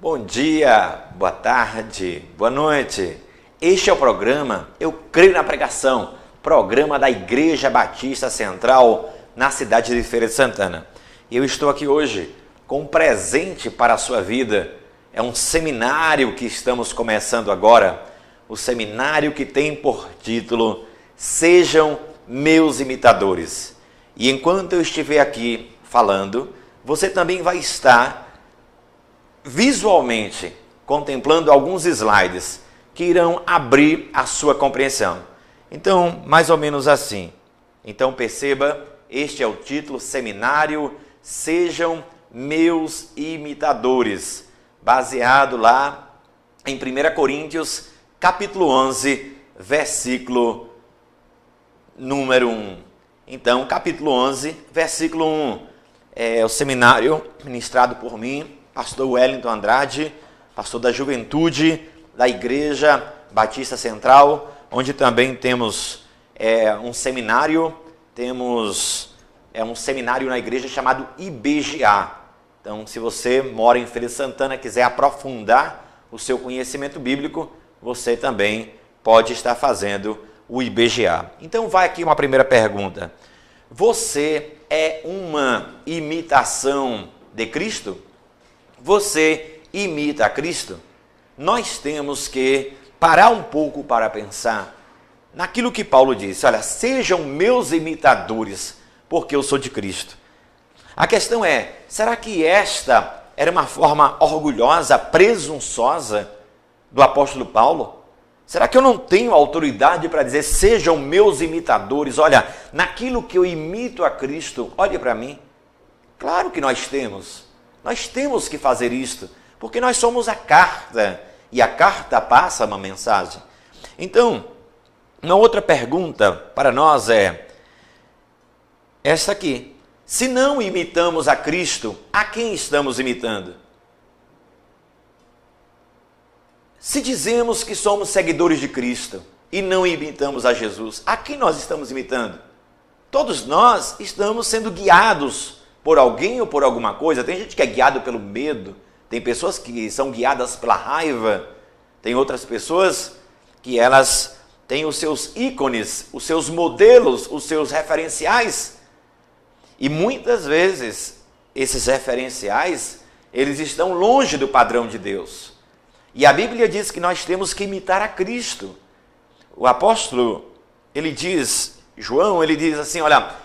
Bom dia, boa tarde, boa noite. Este é o programa Eu Creio na Pregação, programa da Igreja Batista Central na cidade de Feira de Santana. Eu estou aqui hoje com um presente para a sua vida. É um seminário que estamos começando agora, o seminário que tem por título Sejam Meus Imitadores. E enquanto eu estiver aqui falando, você também vai estar visualmente contemplando alguns slides que irão abrir a sua compreensão. Então, mais ou menos assim. Então perceba, este é o título, Seminário Sejam Meus Imitadores, baseado lá em 1 Coríntios, capítulo 11, versículo número 1. Então, capítulo 11, versículo 1, é o seminário ministrado por mim, pastor Wellington Andrade, pastor da juventude da Igreja Batista Central, onde também temos um seminário na igreja chamado IBGA. Então, se você mora em Feira de Santana e quiser aprofundar o seu conhecimento bíblico, você também pode estar fazendo o IBGA. Então, vai aqui uma primeira pergunta. Você é uma imitação de Cristo? Você imita a Cristo? Nós temos que parar um pouco para pensar naquilo que Paulo disse. Olha, sejam meus imitadores, porque eu sou de Cristo. A questão é, será que esta era uma forma orgulhosa, presunçosa do apóstolo Paulo? Será que eu não tenho autoridade para dizer, sejam meus imitadores? Olha, naquilo que eu imito a Cristo, olhe para mim. Claro que nós temos. Nós temos que fazer isto, porque nós somos a carta, e a carta passa uma mensagem. Então, uma outra pergunta para nós é esta aqui. Se não imitamos a Cristo, a quem estamos imitando? Se dizemos que somos seguidores de Cristo e não imitamos a Jesus, a quem nós estamos imitando? Todos nós estamos sendo guiados por alguém ou por alguma coisa. Tem gente que é guiado pelo medo, tem pessoas que são guiadas pela raiva, tem outras pessoas que elas têm os seus ícones, os seus modelos, os seus referenciais. E muitas vezes esses referenciais, eles estão longe do padrão de Deus. E a Bíblia diz que nós temos que imitar a Cristo. O apóstolo, ele diz, João, ele diz assim, olha,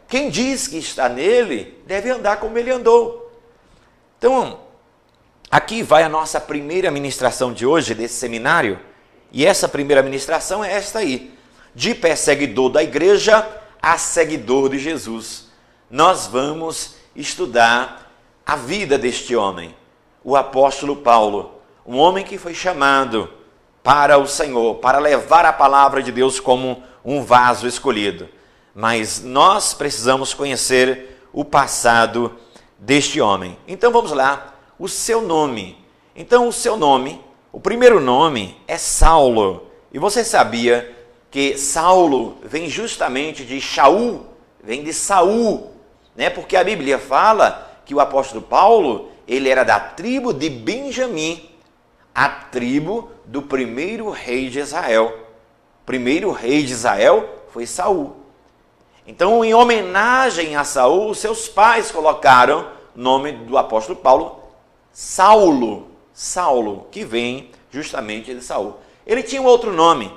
quem diz que está nele, deve andar como ele andou. Então, aqui vai a nossa primeira ministração de hoje, desse seminário, e essa primeira ministração é esta aí, de perseguidor da igreja a seguidor de Jesus. Nós vamos estudar a vida deste homem, o apóstolo Paulo, um homem que foi chamado para o Senhor, para levar a palavra de Deus como um vaso escolhido. Mas nós precisamos conhecer o passado deste homem. Então vamos lá, o seu nome. Então o seu nome, o primeiro nome é Saulo. E você sabia que Saulo vem justamente de Shaul, vem de Saul, né? Porque a Bíblia fala que o apóstolo Paulo, ele era da tribo de Benjamim, a tribo do primeiro rei de Israel. O primeiro rei de Israel foi Saul. Então, em homenagem a Saul, seus pais colocaram o nome do apóstolo Paulo, Saulo. Saulo, que vem justamente de Saul. Ele tinha um outro nome.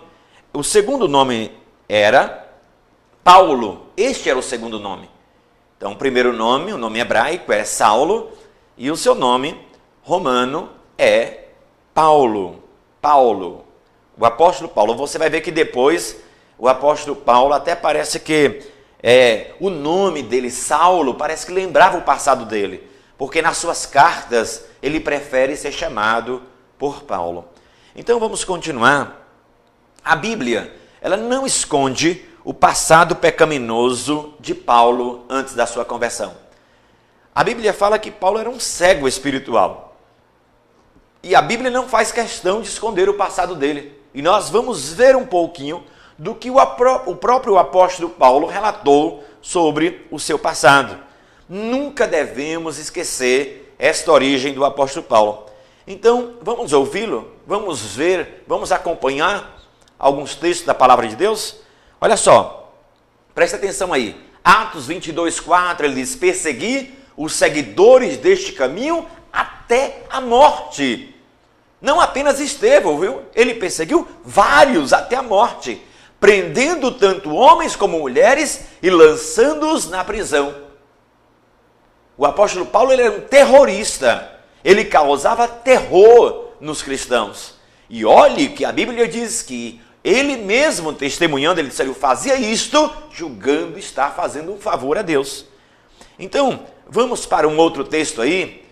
O segundo nome era Paulo. Este era o segundo nome. Então, o primeiro nome, o nome hebraico é Saulo, e o seu nome romano é Paulo. Paulo. O apóstolo Paulo. Você vai ver que depois o apóstolo Paulo até parece que o nome dele, Saulo, parece que lembrava o passado dele, porque nas suas cartas ele prefere ser chamado por Paulo. Então vamos continuar. A Bíblia, ela não esconde o passado pecaminoso de Paulo antes da sua conversão. A Bíblia fala que Paulo era um cego espiritual. E a Bíblia não faz questão de esconder o passado dele. E nós vamos ver um pouquinho do que o próprio apóstolo Paulo relatou sobre o seu passado. Nunca devemos esquecer esta origem do apóstolo Paulo. Então, vamos ouvi-lo, vamos ver, vamos acompanhar alguns textos da palavra de Deus. Olha só, presta atenção aí. Atos 22:4, ele diz: persegui os seguidores deste caminho até a morte. Não apenas Estevão, viu? Ele perseguiu vários até a morte, prendendo tanto homens como mulheres e lançando-os na prisão. O apóstolo Paulo, ele era um terrorista. Ele causava terror nos cristãos. E olhe que a Bíblia diz que ele mesmo, testemunhando, ele disse: eu fazia isto julgando estar fazendo um favor a Deus. Então, vamos para um outro texto aí.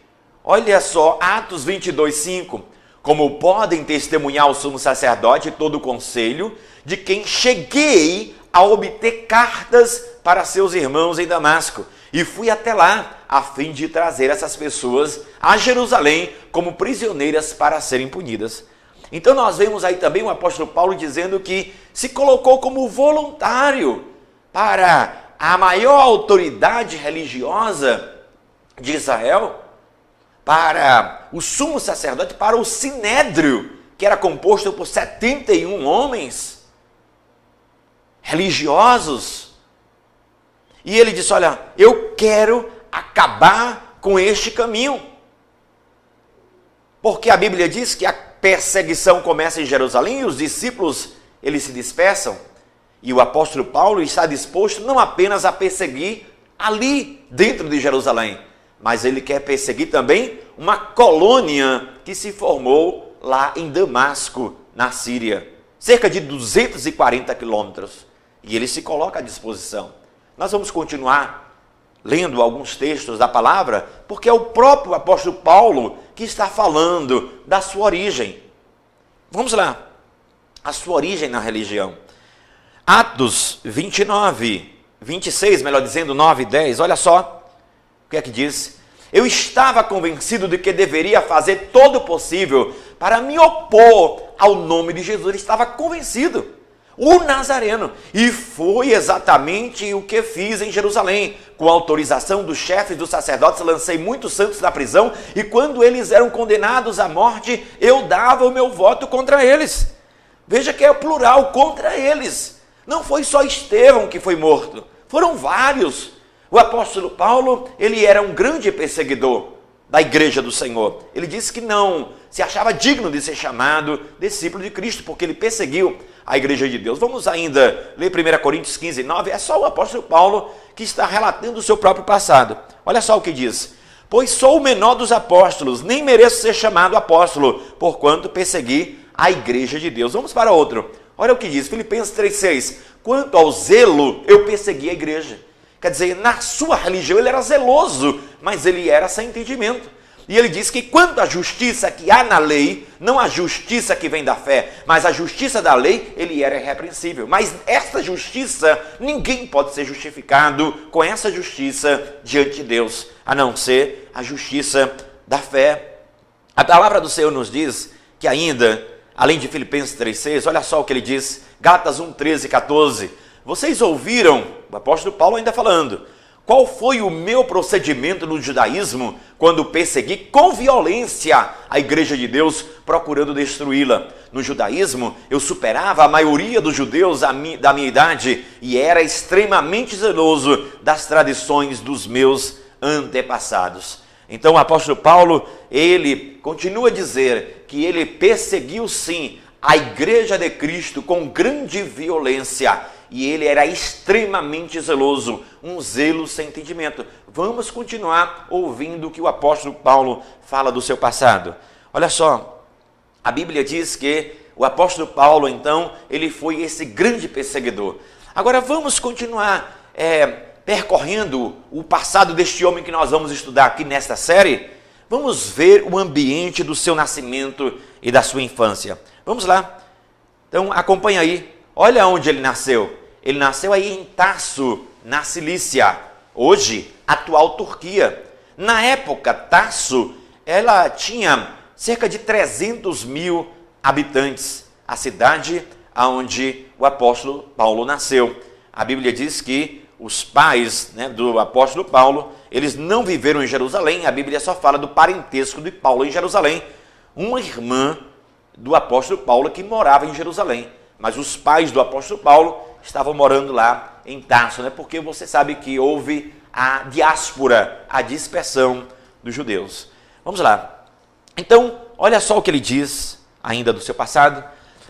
Olha só, Atos 22:5. Como podem testemunhar o sumo sacerdote e todo o conselho, de quem cheguei a obter cartas para seus irmãos em Damasco, e fui até lá, a fim de trazer essas pessoas a Jerusalém como prisioneiras para serem punidas. Então nós vemos aí também o apóstolo Paulo dizendo que se colocou como voluntário para a maior autoridade religiosa de Israel, para o sumo sacerdote, para o sinédrio, que era composto por 71 homens religiosos. E ele disse: olha, eu quero acabar com este caminho. Porque a Bíblia diz que a perseguição começa em Jerusalém e os discípulos, eles se dispersam. E o apóstolo Paulo está disposto não apenas a perseguir ali dentro de Jerusalém, mas ele quer perseguir também uma colônia que se formou lá em Damasco, na Síria. Cerca de 240 quilômetros. E ele se coloca à disposição. Nós vamos continuar lendo alguns textos da palavra, porque é o próprio apóstolo Paulo que está falando da sua origem. Vamos lá. A sua origem na religião. Atos 26, melhor dizendo, 9 e 10. Olha só o que é que diz. Eu estava convencido de que deveria fazer todo o possível para me opor ao nome de Jesus. Ele estava convencido. O Nazareno. E foi exatamente o que fiz em Jerusalém. Com a autorização dos chefes dos sacerdotes, lancei muitos santos na prisão, e quando eles eram condenados à morte, eu dava o meu voto contra eles. Veja que é o plural, contra eles. Não foi só Estevão que foi morto, foram vários. O apóstolo Paulo, ele era um grande perseguidor da igreja do Senhor. Ele disse que não se achava digno de ser chamado discípulo de Cristo, porque ele perseguiu a igreja de Deus. Vamos ainda ler 1 Coríntios 15:9. É só o apóstolo Paulo que está relatando o seu próprio passado. Olha só o que diz. Pois sou o menor dos apóstolos, nem mereço ser chamado apóstolo, porquanto persegui a igreja de Deus. Vamos para outro. Olha o que diz, Filipenses 3:6. Quanto ao zelo, eu persegui a igreja. Quer dizer, na sua religião ele era zeloso, mas ele era sem entendimento. E ele diz que quanto à justiça que há na lei, não a justiça que vem da fé, mas a justiça da lei, ele era irrepreensível. Mas essa justiça, ninguém pode ser justificado com essa justiça diante de Deus, a não ser a justiça da fé. A palavra do Senhor nos diz que ainda, além de Filipenses 3:6, olha só o que ele diz, Gálatas 1:13-14. Vocês ouviram, o apóstolo Paulo ainda falando, qual foi o meu procedimento no judaísmo quando persegui com violência a igreja de Deus, procurando destruí-la? No judaísmo, eu superava a maioria dos judeus da minha idade e era extremamente zeloso das tradições dos meus antepassados. Então o apóstolo Paulo, ele continua a dizer que ele perseguiu sim a igreja de Cristo com grande violência. E ele era extremamente zeloso, um zelo sem entendimento. Vamos continuar ouvindo o que o apóstolo Paulo fala do seu passado. Olha só, a Bíblia diz que o apóstolo Paulo, então, ele foi esse grande perseguidor. Agora vamos continuar percorrendo o passado deste homem que nós vamos estudar aqui nesta série. Vamos ver o ambiente do seu nascimento e da sua infância. Vamos lá. Então acompanha aí. Olha onde ele nasceu. Ele nasceu aí em Tarso, na Cilícia, hoje, atual Turquia. Na época, Tarso, ela tinha cerca de 300 mil habitantes, a cidade onde o apóstolo Paulo nasceu. A Bíblia diz que os pais, né, do apóstolo Paulo, eles não viveram em Jerusalém, a Bíblia só fala do parentesco de Paulo em Jerusalém, uma irmã do apóstolo Paulo que morava em Jerusalém, mas os pais do apóstolo Paulo estavam morando lá em Tarso, né, porque você sabe que houve a diáspora, a dispersão dos judeus. Vamos lá. Então, olha só o que ele diz, ainda do seu passado.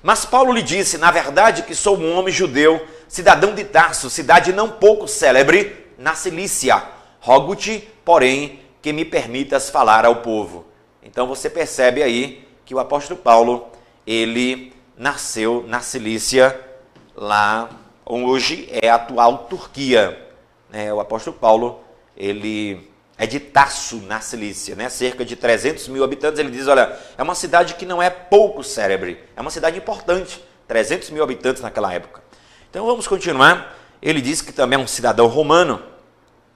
Mas Paulo lhe disse, na verdade, que sou um homem judeu, cidadão de Tarso, cidade não pouco célebre na Cilícia. Rogo-te, porém, que me permitas falar ao povo. Então você percebe aí que o apóstolo Paulo, ele nasceu na Cilícia, lá hoje é a atual Turquia. O apóstolo Paulo, ele é de Tarso, na Cilícia, né? Cerca de 300 mil habitantes. Ele diz, olha, é uma cidade que não é pouco célebre, é uma cidade importante, 300 mil habitantes naquela época. Então vamos continuar. Ele diz que também é um cidadão romano.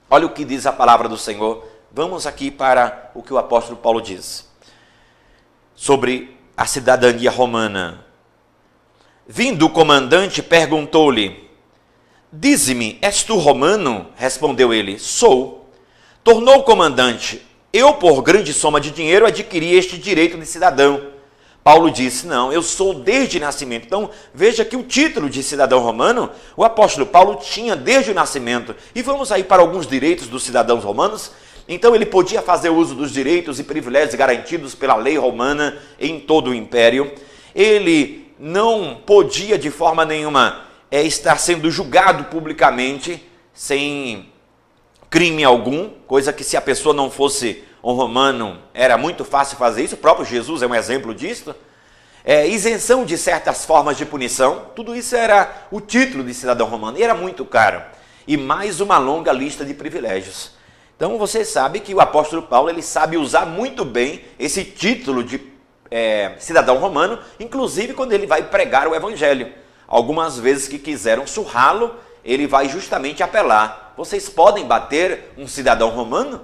Olha o que diz a palavra do Senhor. Vamos aqui para o que o apóstolo Paulo diz sobre a cidadania romana. Vindo o comandante, perguntou-lhe, dize-me, és tu romano? Respondeu ele, sou. Tornou o comandante, eu por grande soma de dinheiro adquiri este direito de cidadão. Paulo disse, não, eu sou desde nascimento. Então veja que o título de cidadão romano, o apóstolo Paulo tinha desde o nascimento. E vamos aí para alguns direitos dos cidadãos romanos. Então ele podia fazer uso dos direitos e privilégios garantidos pela lei romana em todo o império. Ele não podia de forma nenhuma estar sendo julgado publicamente sem crime algum, coisa que se a pessoa não fosse um romano era muito fácil fazer isso. O próprio Jesus é um exemplo disso. Isenção de certas formas de punição, tudo isso era o título de cidadão romano e era muito caro. E mais uma longa lista de privilégios. Então você sabe que o apóstolo Paulo ele sabe usar muito bem esse título de cidadão romano, inclusive quando ele vai pregar o evangelho. Algumas vezes que quiseram surrá-lo, ele vai justamente apelar. Vocês podem bater um cidadão romano?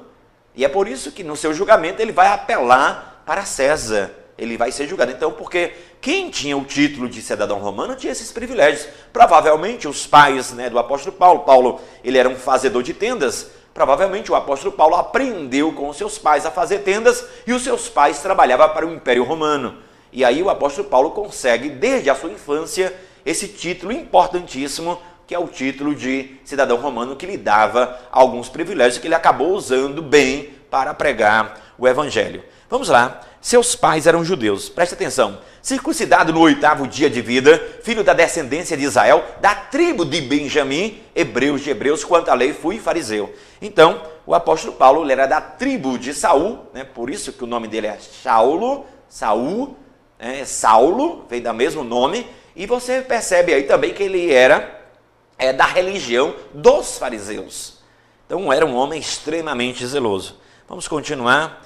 E é por isso que no seu julgamento ele vai apelar para César. Ele vai ser julgado. Então, porque quem tinha o título de cidadão romano tinha esses privilégios. Provavelmente os pais, né, do apóstolo Paulo. Paulo, ele era um fazedor de tendas. Provavelmente o apóstolo Paulo aprendeu com os seus pais a fazer tendas e os seus pais trabalhavam para o Império Romano. E aí o apóstolo Paulo consegue, desde a sua infância, esse título importantíssimo, que é o título de cidadão romano, que lhe dava alguns privilégios que ele acabou usando bem para pregar o evangelho. Vamos lá. Seus pais eram judeus. Preste atenção. Circuncidado no 8º dia de vida, filho da descendência de Israel, da tribo de Benjamim, hebreus de hebreus, quanto à lei fui fariseu. Então, o apóstolo Paulo ele era da tribo de Saul, né? Por isso que o nome dele é Saulo, Saulo, vem do mesmo nome, e você percebe aí também que ele era da religião dos fariseus. Então era um homem extremamente zeloso. Vamos continuar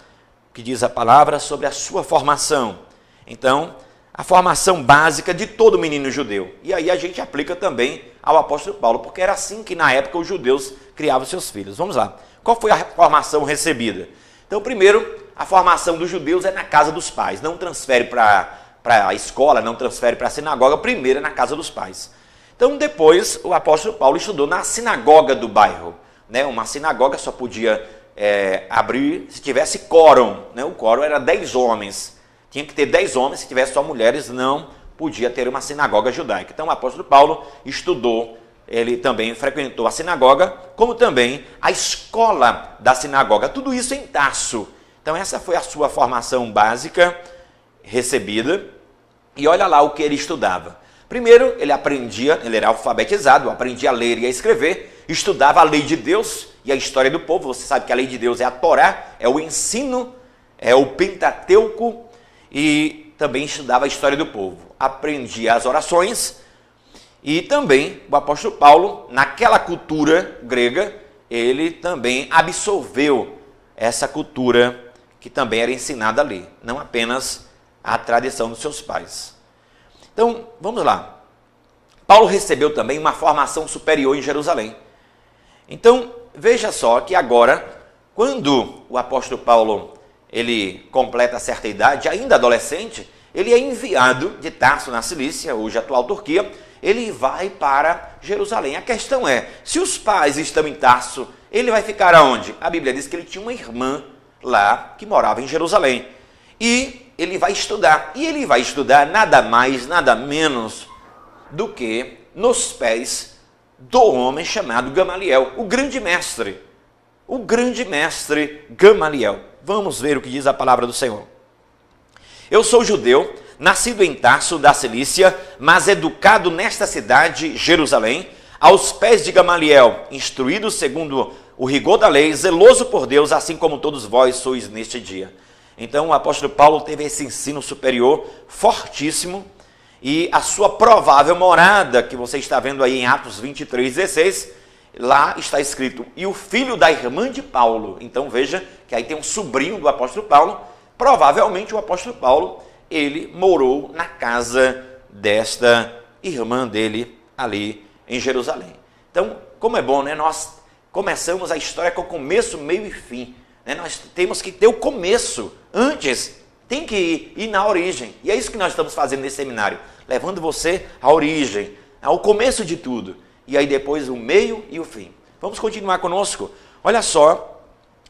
o que diz a palavra sobre a sua formação. Então, a formação básica de todo menino judeu. E aí a gente aplica também ao apóstolo Paulo, porque era assim que na época os judeus criavam seus filhos. Vamos lá. Qual foi a formação recebida? Então, primeiro, a formação dos judeus é na casa dos pais. Não transfere para a escola, não transfere para a sinagoga, primeiro é na casa dos pais. Então, depois, o apóstolo Paulo estudou na sinagoga do bairro. Né? Uma sinagoga só podia abrir se tivesse quórum. Né? O quórum era 10 homens. Tinha que ter 10 homens, se tivesse só mulheres, não podia ter uma sinagoga judaica. Então, o apóstolo Paulo estudou, ele também frequentou a sinagoga, como também a escola da sinagoga. Tudo isso em Tarso. Então, essa foi a sua formação básica recebida. E olha lá o que ele estudava. Primeiro, ele era alfabetizado, aprendia a ler e a escrever, estudava a lei de Deus e a história do povo. Você sabe que a lei de Deus é a Torá, é o ensino, é o Pentateuco, e também estudava a história do povo. Aprendia as orações e também o apóstolo Paulo, naquela cultura grega, ele também absorveu essa cultura que também era ensinada ali, não apenas a tradição dos seus pais. Então, vamos lá. Paulo recebeu também uma formação superior em Jerusalém. Então, veja só que agora, quando o apóstolo Paulo ele completa certa idade, ainda adolescente, ele é enviado de Tarso, na Cilícia, hoje a atual Turquia, ele vai para Jerusalém. A questão é, se os pais estão em Tarso, ele vai ficar aonde? A Bíblia diz que ele tinha uma irmã lá que morava em Jerusalém. E ele vai estudar. E ele vai estudar nada mais, nada menos do que nos pés do homem chamado Gamaliel, o grande mestre. O grande mestre Gamaliel. Vamos ver o que diz a palavra do Senhor. Eu sou judeu, nascido em Tarso da Cilícia, mas educado nesta cidade, Jerusalém, aos pés de Gamaliel, instruído segundo o rigor da lei, zeloso por Deus, assim como todos vós sois neste dia. Então o apóstolo Paulo teve esse ensino superior fortíssimo, e a sua provável morada, que você está vendo aí em Atos 23:16, lá está escrito, e o filho da irmã de Paulo. Então veja que aí tem um sobrinho do apóstolo Paulo. Provavelmente o apóstolo Paulo, ele morou na casa desta irmã dele ali em Jerusalém. Então, como é bom, né? Nós começamos a história com começo, meio e fim. Né? Nós temos que ter o começo. Antes, tem que ir na origem. E é isso que nós estamos fazendo nesse seminário. Levando você à origem, ao começo de tudo. E aí depois o meio e o fim. Vamos continuar conosco. Olha só.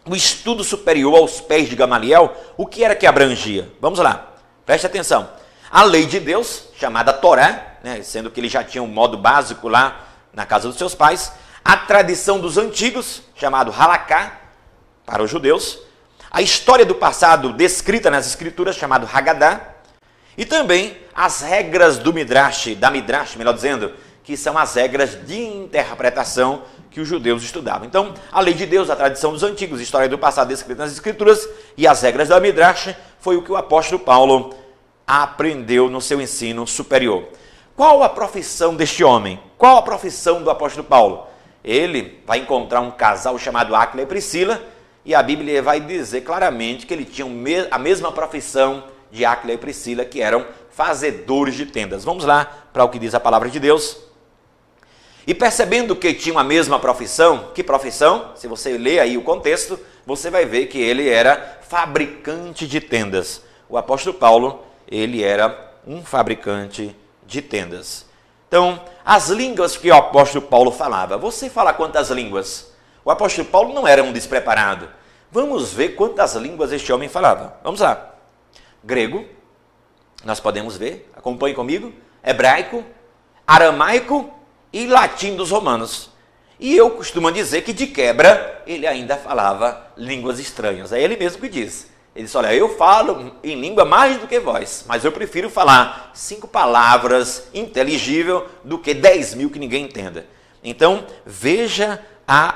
O estudo superior aos pés de Gamaliel, o que era que abrangia? Vamos lá, preste atenção. A lei de Deus, chamada Torá, né, sendo que ele já tinha um modo básico lá na casa dos seus pais. A tradição dos antigos, chamado Halaká, para os judeus. A história do passado descrita nas escrituras, chamado Haggadah. E também as regras do Midrash, da Midrash, melhor dizendo, que são as regras de interpretação que os judeus estudavam. Então, a lei de Deus, a tradição dos antigos, a história do passado descrita nas escrituras e as regras da Midrash foi o que o apóstolo Paulo aprendeu no seu ensino superior. Qual a profissão deste homem? Qual a profissão do apóstolo Paulo? Ele vai encontrar um casal chamado Áquila e Priscila e a Bíblia vai dizer claramente que ele tinha a mesma profissão de Áquila e Priscila, que eram fazedores de tendas. Vamos lá para o que diz a palavra de Deus. E percebendo que tinham a mesma profissão, que profissão? Se você ler aí o contexto, você vai ver que ele era fabricante de tendas. O apóstolo Paulo, ele era um fabricante de tendas. Então, as línguas que o apóstolo Paulo falava. Você fala quantas línguas? O apóstolo Paulo não era um despreparado. Vamos ver quantas línguas este homem falava. Vamos lá. Grego, nós podemos ver, acompanhe comigo. Hebraico, aramaico e latim dos romanos. E eu costumo dizer que de quebra ele ainda falava línguas estranhas. É ele mesmo que diz. Ele disse, olha, eu falo em língua mais do que vós, mas eu prefiro falar 5 palavras inteligível do que 10.000 que ninguém entenda. Então, veja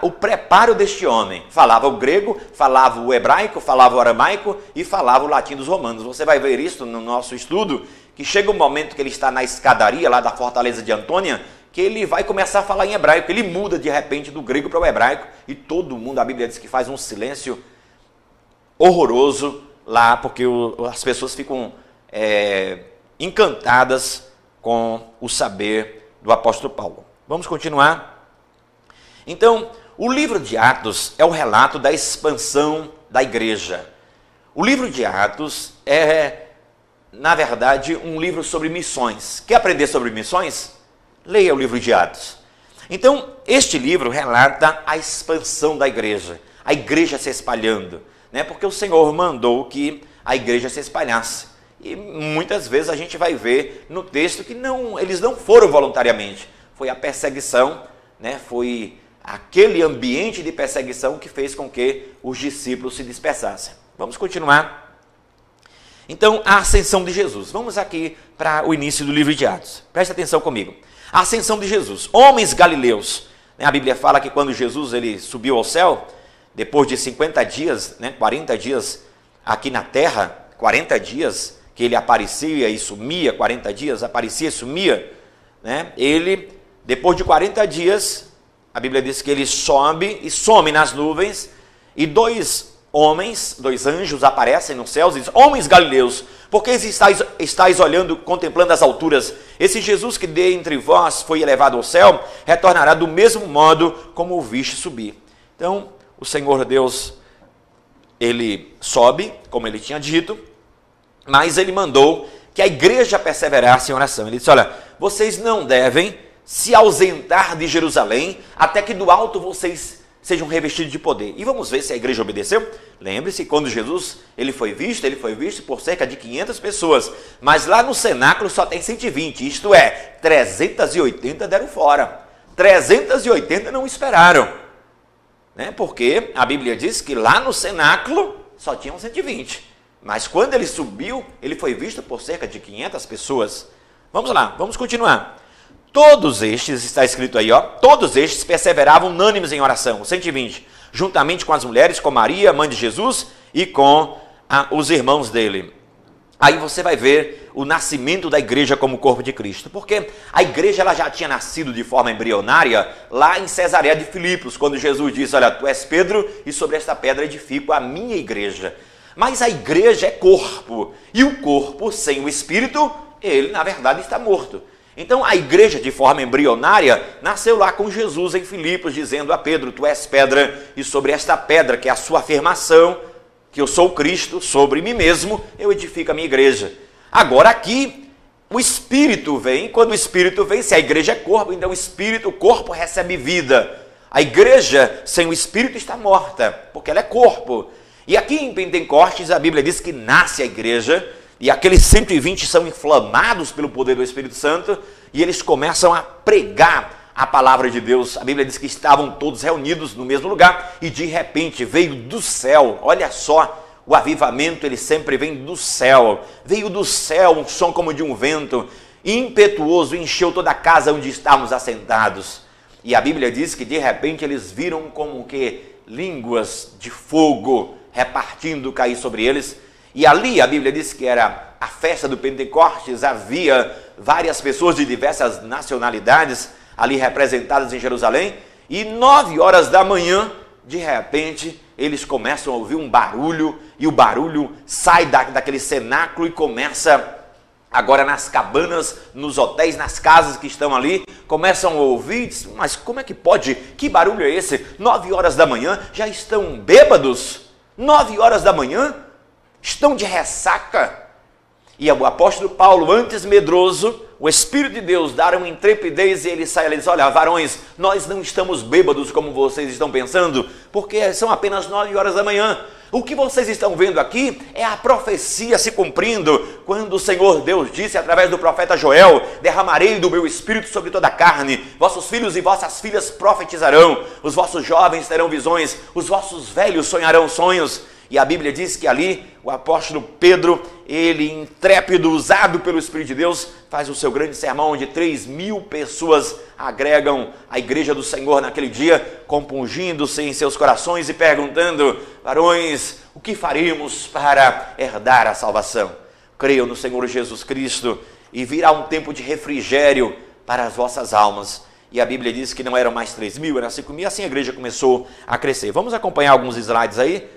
o preparo deste homem. Falava o grego, falava o hebraico, falava o aramaico e falava o latim dos romanos. Você vai ver isso no nosso estudo, que chega um momento que ele está na escadaria lá da fortaleza de Antônia, que ele vai começar a falar em hebraico. Ele muda de repente do grego para o hebraico e todo mundo, a Bíblia diz que faz um silêncio horroroso lá, porque as pessoas ficam encantadas com o saber do apóstolo Paulo. Vamos continuar. Então, o livro de Atos é o relato da expansão da igreja. O livro de Atos é, na verdade, um livro sobre missões. Quer aprender sobre missões? Leia o livro de Atos. Então, este livro relata a expansão da igreja, a igreja se espalhando, né? Porque o Senhor mandou que a igreja se espalhasse. E muitas vezes a gente vai ver no texto que eles não foram voluntariamente. Foi a perseguição, né? Foi aquele ambiente de perseguição que fez com que os discípulos se dispersassem. Vamos continuar. Então, a ascensão de Jesus. Vamos aqui para o início do livro de Atos. Preste atenção comigo. A ascensão de Jesus. Homens galileus. A Bíblia fala que quando Jesus ele subiu ao céu, depois de 50 dias, 40 dias aqui na terra, 40 dias que ele aparecia e sumia, 40 dias aparecia e sumia, ele, depois de 40 dias, a Bíblia diz que ele sobe e some nas nuvens, e 2 anjos aparecem nos céus e dizem, homens galileus, por que estáis olhando, contemplando as alturas? Esse Jesus que dentre vós foi elevado ao céu, retornará do mesmo modo como o viste subir. Então, o Senhor Deus, ele sobe, como ele tinha dito, mas ele mandou que a igreja perseverasse em oração. Ele disse, olha, vocês não devem se ausentar de Jerusalém até que do alto vocês sejam revestidos de poder. E vamos ver se a igreja obedeceu. Lembre-se, quando Jesus ele foi visto por cerca de 500 pessoas. Mas lá no cenáculo só tem 120, isto é, 380 deram fora. 380 não esperaram. Né? Porque a Bíblia diz que lá no cenáculo só tinham 120. Mas quando ele subiu, ele foi visto por cerca de 500 pessoas. Vamos lá, vamos continuar. Todos estes, está escrito aí, ó, todos estes perseveravam unânimes em oração, 120, juntamente com as mulheres, com Maria, mãe de Jesus, e com os irmãos dele. Aí você vai ver o nascimento da igreja como corpo de Cristo, porque a igreja ela já tinha nascido de forma embrionária lá em Cesareia de Filipos, quando Jesus disse, olha, tu és Pedro, e sobre esta pedra edifico a minha igreja. Mas a igreja é corpo, e o corpo sem o Espírito, ele na verdade está morto. Então a igreja de forma embrionária nasceu lá com Jesus em Filipos, dizendo a Pedro, tu és pedra, e sobre esta pedra, que é a sua afirmação, que eu sou Cristo, sobre mim mesmo, eu edifico a minha igreja. Agora aqui, o Espírito vem, quando o Espírito vem, se a igreja é corpo, então o corpo recebe vida. A igreja sem o Espírito está morta, porque ela é corpo. E aqui em Pentecostes a Bíblia diz que nasce a igreja, e aqueles 120 são inflamados pelo poder do Espírito Santo e eles começam a pregar a palavra de Deus. A Bíblia diz que estavam todos reunidos no mesmo lugar e de repente veio do céu, olha só, o avivamento ele sempre vem do céu. Veio do céu um som como de um vento impetuoso, encheu toda a casa onde estávamos assentados. E a Bíblia diz que de repente eles viram como que línguas de fogo repartindo cair sobre eles. E ali a Bíblia diz que era a festa do Pentecostes, havia várias pessoas de diversas nacionalidades ali representadas em Jerusalém, e 9 horas da manhã, de repente, eles começam a ouvir um barulho, e o barulho sai daquele cenáculo e começa, agora nas cabanas, nos hotéis, nas casas que estão ali, começam a ouvir, mas como é que pode? Que barulho é esse? 9 horas da manhã, já estão bêbados? 9 horas da manhã? Estão de ressaca. E o apóstolo Paulo, antes medroso, o Espírito de Deus dá uma intrepidez e ele sai e diz, olha, varões, nós não estamos bêbados como vocês estão pensando, porque são apenas 9 horas da manhã. O que vocês estão vendo aqui é a profecia se cumprindo, quando o Senhor Deus disse através do profeta Joel, derramarei do meu Espírito sobre toda a carne, vossos filhos e vossas filhas profetizarão, os vossos jovens terão visões, os vossos velhos sonharão sonhos. E a Bíblia diz que ali o apóstolo Pedro, ele intrépido, usado pelo Espírito de Deus, faz o seu grande sermão, onde 3.000 pessoas agregam a igreja do Senhor naquele dia, compungindo-se em seus corações e perguntando, varões, o que faremos para herdar a salvação? Creiam no Senhor Jesus Cristo e virá um tempo de refrigério para as vossas almas. E a Bíblia diz que não eram mais 3.000, eram 5.000, assim a igreja começou a crescer. Vamos acompanhar alguns slides aí?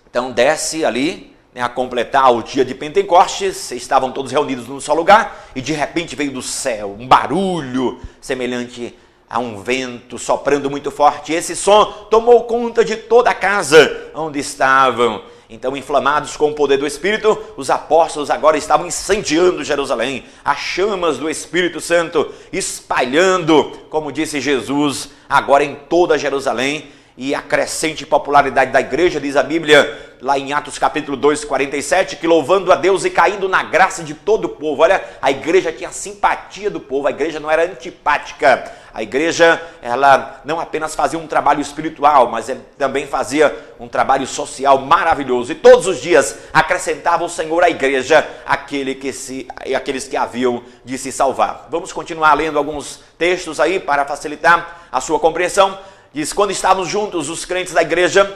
Então desce ali, né, a completar o dia de Pentecostes, estavam todos reunidos num só lugar, e de repente veio do céu um barulho semelhante a um vento soprando muito forte. Esse som tomou conta de toda a casa onde estavam. Então, inflamados com o poder do Espírito, os apóstolos agora estavam incendiando Jerusalém, as chamas do Espírito Santo espalhando, como disse Jesus, agora em toda Jerusalém. E a crescente popularidade da igreja, diz a Bíblia, lá em Atos capítulo 2, 47, que louvando a Deus e caindo na graça de todo o povo. Olha, a igreja tinha simpatia do povo, a igreja não era antipática. A igreja, ela não apenas fazia um trabalho espiritual, mas também fazia um trabalho social maravilhoso. E todos os dias acrescentava o Senhor à igreja aqueles que haviam de se salvar. Vamos continuar lendo alguns textos aí para facilitar a sua compreensão. Diz, quando estávamos juntos, os crentes da igreja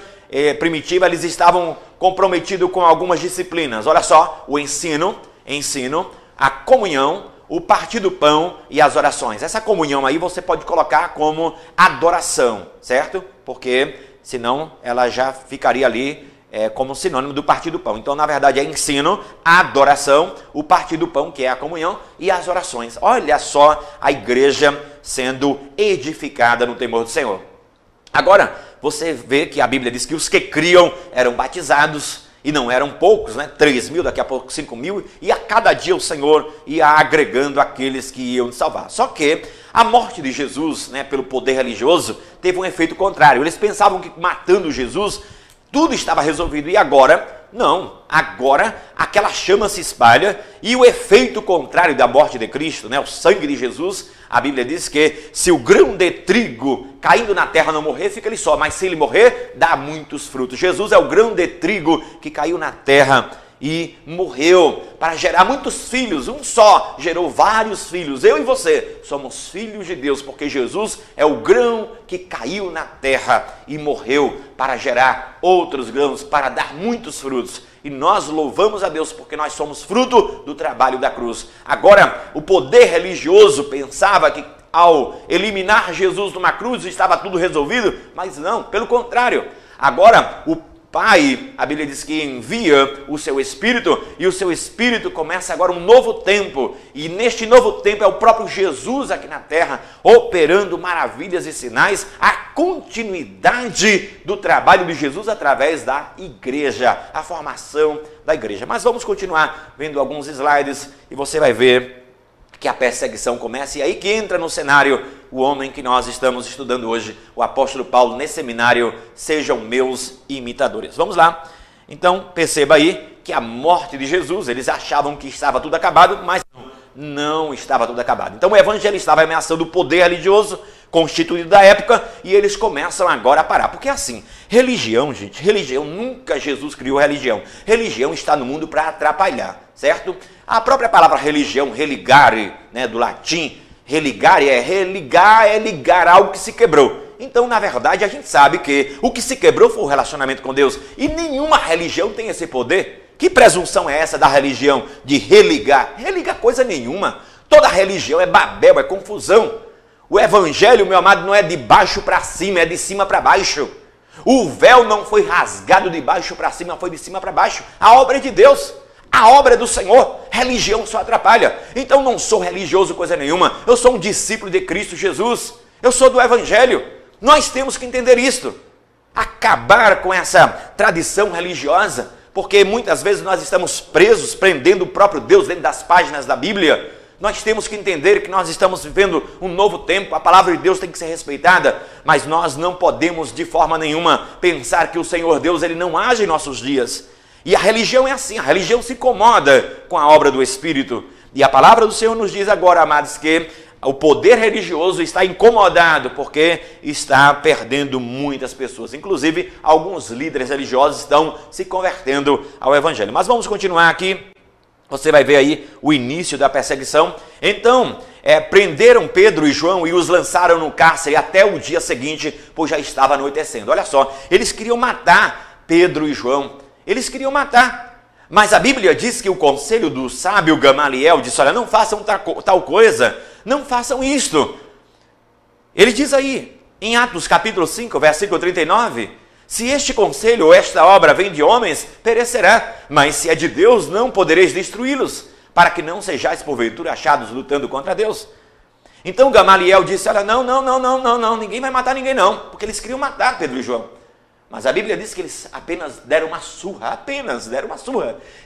primitiva, eles estavam comprometidos com algumas disciplinas. Olha só, o ensino, a comunhão, o partir do pão e as orações. Essa comunhão aí você pode colocar como adoração, certo? Porque senão ela já ficaria ali como sinônimo do partir do pão. Então, na verdade, é ensino, a adoração, o partir do pão, que é a comunhão, e as orações. Olha só a igreja sendo edificada no temor do Senhor. Agora, você vê que a Bíblia diz que os que criam eram batizados E não eram poucos, né? 3 mil, daqui a pouco 5 mil, e a cada dia o Senhor ia agregando aqueles que iam salvar. Só que a morte de Jesus, né, pelo poder religioso, teve um efeito contrário. Eles pensavam que matando Jesus, tudo estava resolvido, e agora, não. Agora, aquela chama se espalha, e o efeito contrário da morte de Cristo, né, o sangue de Jesus, a Bíblia diz que se o grão de trigo caindo na terra não morrer, fica ele só, mas se ele morrer, dá muitos frutos. Jesus é o grão de trigo que caiu na terra e morreu para gerar muitos filhos. Um só gerou vários filhos. Eu e você somos filhos de Deus, porque Jesus é o grão que caiu na terra e morreu para gerar outros grãos, para dar muitos frutos. E nós louvamos a Deus porque nós somos fruto do trabalho da cruz. Agora, o poder religioso pensava que ao eliminar Jesus numa cruz estava tudo resolvido, mas não, pelo contrário. Agora, o Pai, a Bíblia diz que envia o seu Espírito, e o seu Espírito começa agora um novo tempo, e neste novo tempo é o próprio Jesus aqui na terra, operando maravilhas e sinais, a continuidade do trabalho de Jesus através da igreja, a formação da igreja. Mas vamos continuar vendo alguns slides, e você vai ver que a perseguição começa, e aí que entra no cenário o homem que nós estamos estudando hoje, o apóstolo Paulo, nesse seminário, sejam meus imitadores. Vamos lá. Então, perceba aí que a morte de Jesus, eles achavam que estava tudo acabado, mas não estava tudo acabado. Então, o evangelho estava ameaçando o poder religioso constituído da época, e eles começam agora a parar. Porque assim, religião, gente, religião, nunca Jesus criou religião. Religião está no mundo para atrapalhar, certo? A própria palavra religião, religare, né, do latim, religare é ligar algo que se quebrou. Então, na verdade, a gente sabe que o que se quebrou foi o relacionamento com Deus. E nenhuma religião tem esse poder. Que presunção é essa da religião de religar? Religar coisa nenhuma. Toda religião é babel, é confusão. O evangelho, meu amado, não é de baixo para cima, é de cima para baixo. O véu não foi rasgado de baixo para cima, foi de cima para baixo. A obra é de Deus. A obra é do Senhor, religião só atrapalha. Então não sou religioso coisa nenhuma, eu sou um discípulo de Cristo Jesus, eu sou do Evangelho. Nós temos que entender isto, acabar com essa tradição religiosa, porque muitas vezes nós estamos presos, prendendo o próprio Deus dentro das páginas da Bíblia. Nós temos que entender que nós estamos vivendo um novo tempo, a palavra de Deus tem que ser respeitada, mas nós não podemos de forma nenhuma pensar que o Senhor Deus ele não age em nossos dias. E a religião é assim, a religião se incomoda com a obra do Espírito. E a palavra do Senhor nos diz agora, amados, que o poder religioso está incomodado porque está perdendo muitas pessoas. Inclusive, alguns líderes religiosos estão se convertendo ao Evangelho. Mas vamos continuar aqui. Você vai ver aí o início da perseguição. Então, prenderam Pedro e João e os lançaram no cárcere até o dia seguinte, pois já estava anoitecendo. Olha só, eles queriam matar Pedro e João. Eles queriam matar, mas a Bíblia diz que o conselho do sábio Gamaliel disse, olha, não façam tal coisa, não façam isto. Ele diz aí, em Atos capítulo 5, versículo 39, se este conselho ou esta obra vem de homens, perecerá, mas se é de Deus, não podereis destruí-los, para que não sejais porventura achados lutando contra Deus. Então Gamaliel disse, olha, não, ninguém vai matar ninguém não, porque eles queriam matar Pedro e João. Mas a Bíblia diz que eles apenas deram uma surra,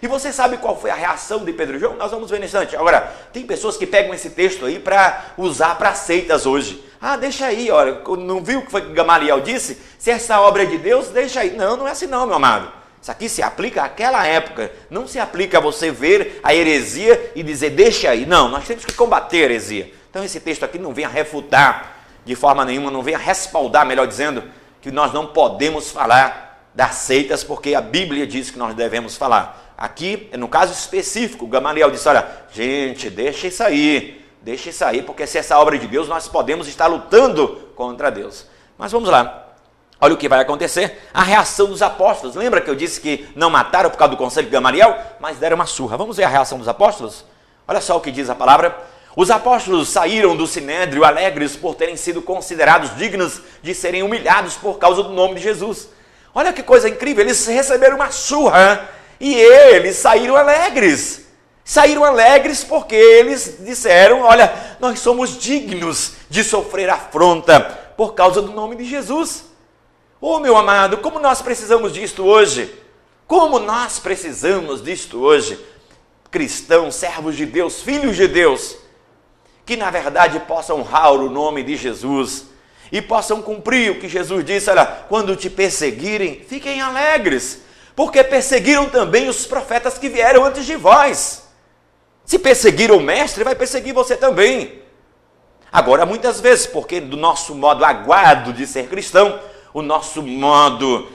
E você sabe qual foi a reação de Pedro e João? Nós vamos ver nesse instante. Agora, tem pessoas que pegam esse texto aí para usar para seitas hoje. Ah, deixa aí, olha, não viu o que foi que Gamaliel disse? Se essa obra é de Deus, deixa aí. Não, não é assim não, meu amado. Isso aqui se aplica àquela época. Não se aplica a você ver a heresia e dizer, deixa aí. Não, nós temos que combater a heresia. Então esse texto aqui não vem a refutar de forma nenhuma, não vem a respaldar, melhor dizendo, que nós não podemos falar das seitas, porque a Bíblia diz que nós devemos falar. Aqui, no caso específico, Gamaliel disse, olha, gente, deixa isso aí, porque se essa obra é de Deus, nós podemos estar lutando contra Deus. Mas vamos lá, olha o que vai acontecer, a reação dos apóstolos. Lembra que eu disse que não mataram por causa do conselho de Gamaliel, mas deram uma surra. Vamos ver a reação dos apóstolos? Olha só o que diz a palavra. Os apóstolos saíram do sinédrio alegres por terem sido considerados dignos de serem humilhados por causa do nome de Jesus. Olha que coisa incrível, eles receberam uma surra e eles saíram alegres. Saíram alegres porque eles disseram, olha, nós somos dignos de sofrer afronta por causa do nome de Jesus. Oh, meu amado, como nós precisamos disto hoje? Como nós precisamos disto hoje, cristãos, servos de Deus, filhos de Deus, que na verdade possam honrar o nome de Jesus e possam cumprir o que Jesus disse: olha, quando te perseguirem, fiquem alegres, porque perseguiram também os profetas que vieram antes de vós. Se perseguiram o mestre, vai perseguir você também. Agora, muitas vezes, porque do nosso modo aguado de ser cristão, o nosso modo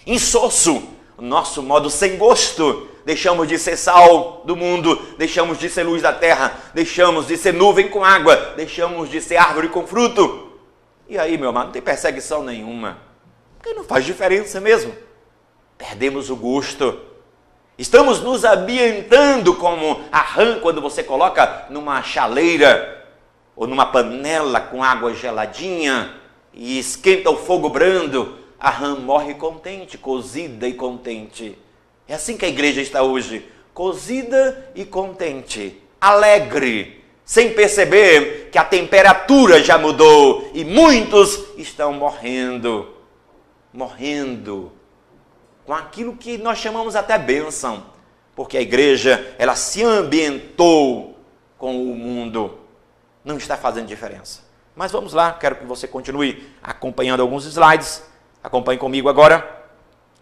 insosso, o nosso modo sem gosto, deixamos de ser sal do mundo, deixamos de ser luz da terra, deixamos de ser nuvem com água, deixamos de ser árvore com fruto. E aí, meu irmão, não tem perseguição nenhuma, porque não faz diferença mesmo. Perdemos o gosto. Estamos nos ambientando como a rã, quando você coloca numa chaleira ou numa panela com água geladinha e esquenta o fogo brando, a rã morre contente, cozida e contente. É assim que a igreja está hoje, cozida e contente, alegre, sem perceber que a temperatura já mudou e muitos estão morrendo com aquilo que nós chamamos até bênção, porque a igreja, ela se ambientou com o mundo, não está fazendo diferença. Mas vamos lá, quero que você continue acompanhando alguns slides, acompanhe comigo agora.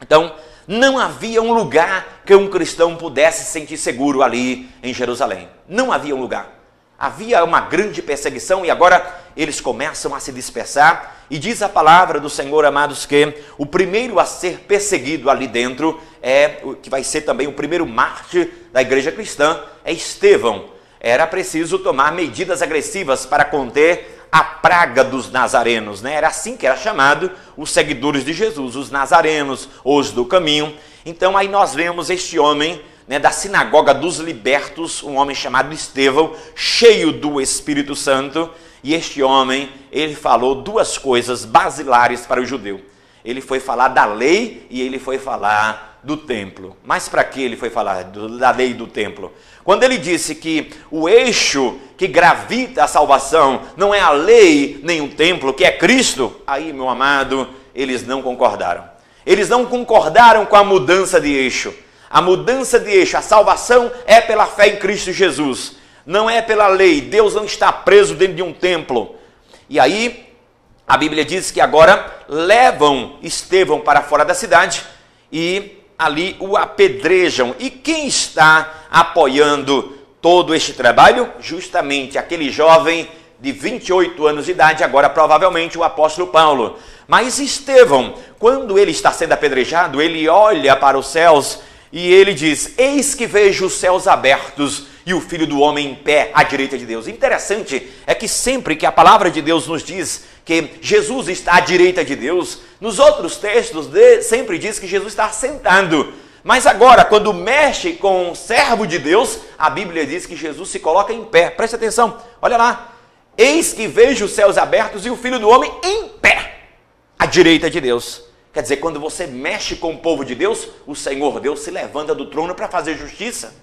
Então, não havia um lugar que um cristão pudesse se sentir seguro ali em Jerusalém. Não havia um lugar. Havia uma grande perseguição e agora eles começam a se dispersar. E diz a palavra do Senhor, amados, que o primeiro a ser perseguido ali dentro, que vai ser também o primeiro mártir da igreja cristã, é Estevão. Era preciso tomar medidas agressivas para conter a praga dos nazarenos, né? Era assim que era chamado os seguidores de Jesus, os nazarenos, os do caminho. Então aí nós vemos este homem, né, da sinagoga dos libertos, um homem chamado Estevão, cheio do Espírito Santo, e este homem, ele falou duas coisas basilares para o judeu. Ele foi falar da lei e ele foi falar do templo. Mas para que ele foi falar da lei e do templo? Quando ele disse que o eixo que gravita a salvação não é a lei nem o templo, que é Cristo, aí, meu amado, eles não concordaram. Eles não concordaram com a mudança de eixo. A mudança de eixo, a salvação é pela fé em Cristo Jesus. Não é pela lei. Deus não está preso dentro de um templo. E aí, a Bíblia diz que agora levam Estevão para fora da cidade e ali o apedrejam. E quem está apoiando todo este trabalho? Justamente aquele jovem de 28 anos de idade, agora provavelmente o apóstolo Paulo. Mas Estevão, quando ele está sendo apedrejado, ele olha para os céus e ele diz: eis que vejo os céus abertos e o Filho do Homem em pé à direita de Deus. Interessante é que sempre que a palavra de Deus nos diz que Jesus está à direita de Deus, nos outros textos sempre diz que Jesus está sentado. Mas agora, quando mexe com um servo de Deus, a Bíblia diz que Jesus se coloca em pé. Preste atenção, olha lá. Eis que vejo os céus abertos e o Filho do Homem em pé à direita de Deus. Quer dizer, quando você mexe com o povo de Deus, o Senhor Deus se levanta do trono para fazer justiça.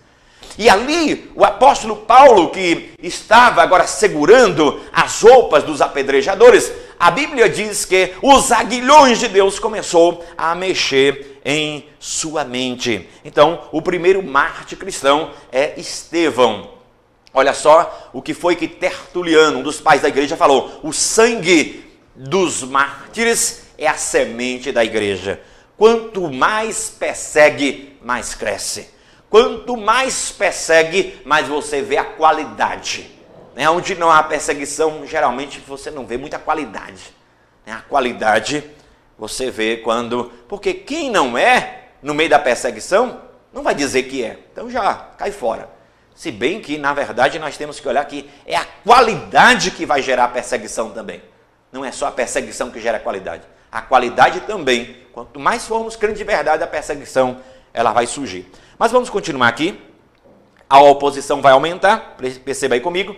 E ali, o apóstolo Paulo, que estava agora segurando as roupas dos apedrejadores, a Bíblia diz que os aguilhões de Deus começou a mexer em sua mente. Então, o primeiro mártir cristão é Estevão. Olha só o que foi que Tertuliano, um dos pais da igreja, falou: o sangue dos mártires é a semente da igreja. Quanto mais persegue, mais cresce. Quanto mais persegue, mais você vê a qualidade. Onde não há perseguição, geralmente você não vê muita qualidade. A qualidade você vê quando... Porque quem não é, no meio da perseguição, não vai dizer que é. Então já cai fora. Se bem que, na verdade, nós temos que olhar que é a qualidade que vai gerar a perseguição também. Não é só a perseguição que gera a qualidade. A qualidade também. Quanto mais formos crentes de verdade, a perseguição ela vai surgir. Mas vamos continuar aqui. A oposição vai aumentar, perceba aí comigo.